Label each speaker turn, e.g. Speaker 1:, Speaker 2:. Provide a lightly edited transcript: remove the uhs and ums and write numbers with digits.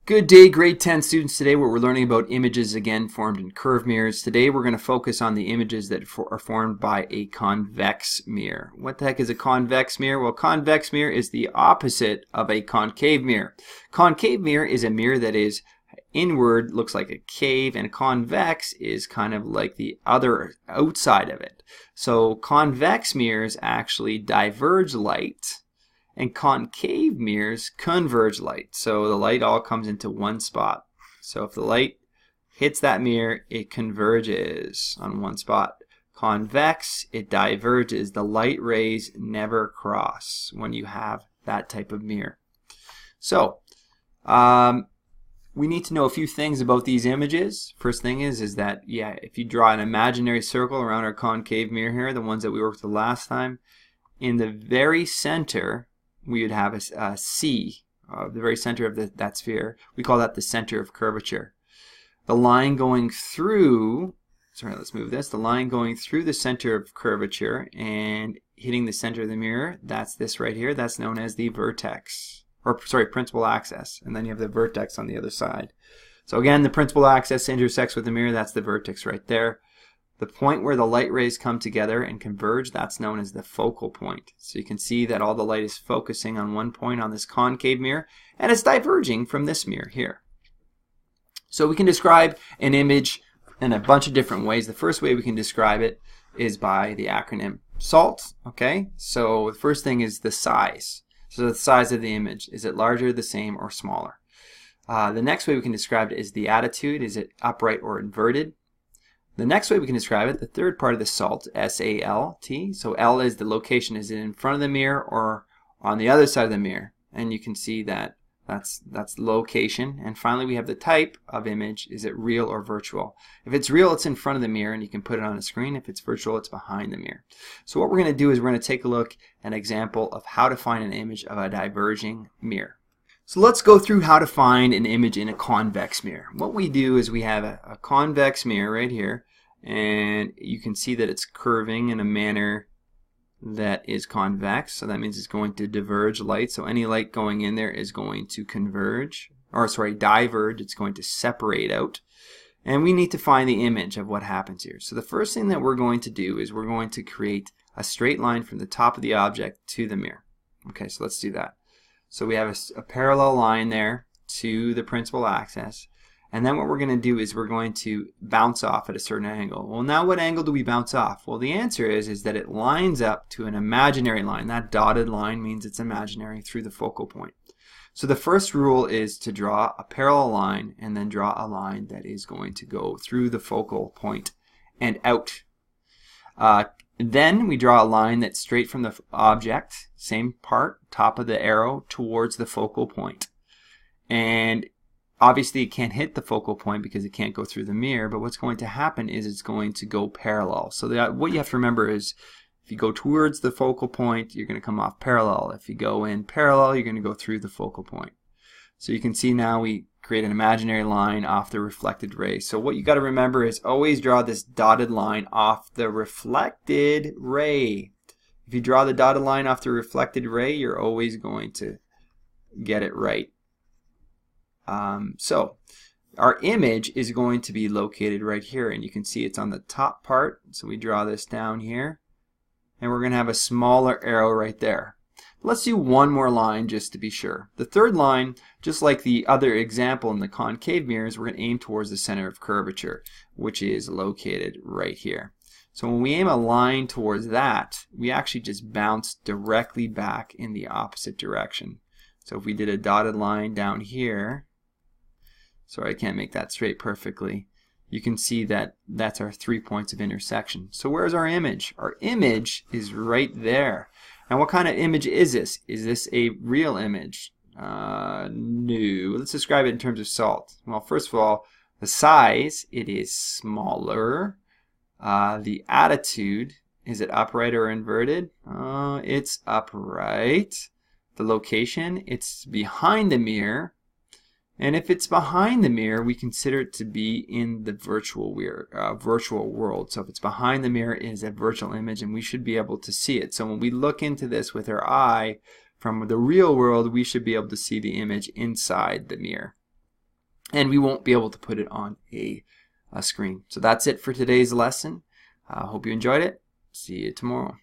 Speaker 1: Good day, grade 10 students. Today we're learning about images again formed in curved mirrors. Today we're going to focus on the images that are formed by a convex mirror. What the heck is a convex mirror? Well, convex mirror is the opposite of a concave mirror. Concave mirror is a mirror that is inward, looks like a cave, and convex is kind of like the other outside of it. So convex mirrors actually diverge light, and concave mirrors converge light. So the light all comes into one spot. So if the light hits that mirror, it converges on one spot. Convex, it diverges. The light rays never cross when you have that type of mirror. So we need to know a few things about these images. First thing is that, if you draw an imaginary circle around our concave mirror here, the ones that we worked with last time, in the very center, we would have a C, the very center of that sphere. We call that the center of curvature. The line going through, let's move this. The line going through the center of curvature and hitting the center of the mirror, that's this right here. That's known as the vertex, principal axis. And then you have the vertex on the other side. So again, the principal axis intersects with the mirror. That's the vertex right there. The point where the light rays come together and converge, that's known as the focal point. So you can see that all the light is focusing on one point on this concave mirror, and it's diverging from this mirror here. So we can describe an image in a bunch of different ways. The first way we can describe it is by the acronym SALT. Okay, so the first thing is the size. So the size of the image. Is it larger, the same, or smaller? The next way we can describe it is the attitude. Is it upright or inverted? The next way we can describe it, the third part of the SALT, S-A-L-T. So L is the location. Is it in front of the mirror or on the other side of the mirror? And you can see that that's location. And finally, we have the type of image. Is it real or virtual? If it's real, it's in front of the mirror and you can put it on a screen. If it's virtual, it's behind the mirror. So what we're going to do is we're going to take a look at an example of how to find an image of a diverging mirror. So let's go through how to find an image in a convex mirror. What we do is we have a convex mirror right here, and you can see that it's curving in a manner that is convex. So that means it's going to diverge light. So any light going in there is going to diverge. It's going to separate out. And we need to find the image of what happens here. So the first thing that we're going to do is we're going to create a straight line from the top of the object to the mirror. Okay, so let's do that. So we have a parallel line there to the principal axis. And then what we're going to do is we're going to bounce off at a certain angle. Well, now what angle do we bounce off? Well, the answer is that it lines up to an imaginary line. That dotted line means it's imaginary through the focal point. So the first rule is to draw a parallel line and then draw a line that is going to go through the focal point and out. Then we draw a line that's straight from the object, same part, top of the arrow, towards the focal point. And obviously it can't hit the focal point because it can't go through the mirror, but what's going to happen is it's going to go parallel. So what you have to remember is if you go towards the focal point, you're going to come off parallel. If you go in parallel, you're going to go through the focal point. So you can see now we create an imaginary line off the reflected ray. So what you got to remember is always draw this dotted line off the reflected ray. If you draw the dotted line off the reflected ray, you're always going to get it right. So our image is going to be located right here, and you can see it's on the top part. So we draw this down here, and we're going to have a smaller arrow right there. Let's do one more line just to be sure. The third line, just like the other example in the concave mirrors, we're going to aim towards the center of curvature, which is located right here. So when we aim a line towards that, we actually just bounce directly back in the opposite direction. So if we did a dotted line down here, sorry I can't make that straight perfectly, you can see that that's our 3 points of intersection. So where's our image? Our image is right there. Now what kind of image is this? Is this a real image? No. Let's describe it in terms of SALT. Well, first of all, the size, it is smaller. The attitude, is it upright or inverted? It's upright. The location, it's behind the mirror. And if it's behind the mirror, we consider it to be in the virtual world. So if it's behind the mirror, it is a virtual image, and we should be able to see it. So when we look into this with our eye from the real world, we should be able to see the image inside the mirror. and we won't be able to put it on a screen. So that's it for today's lesson. I hope you enjoyed it. See you tomorrow.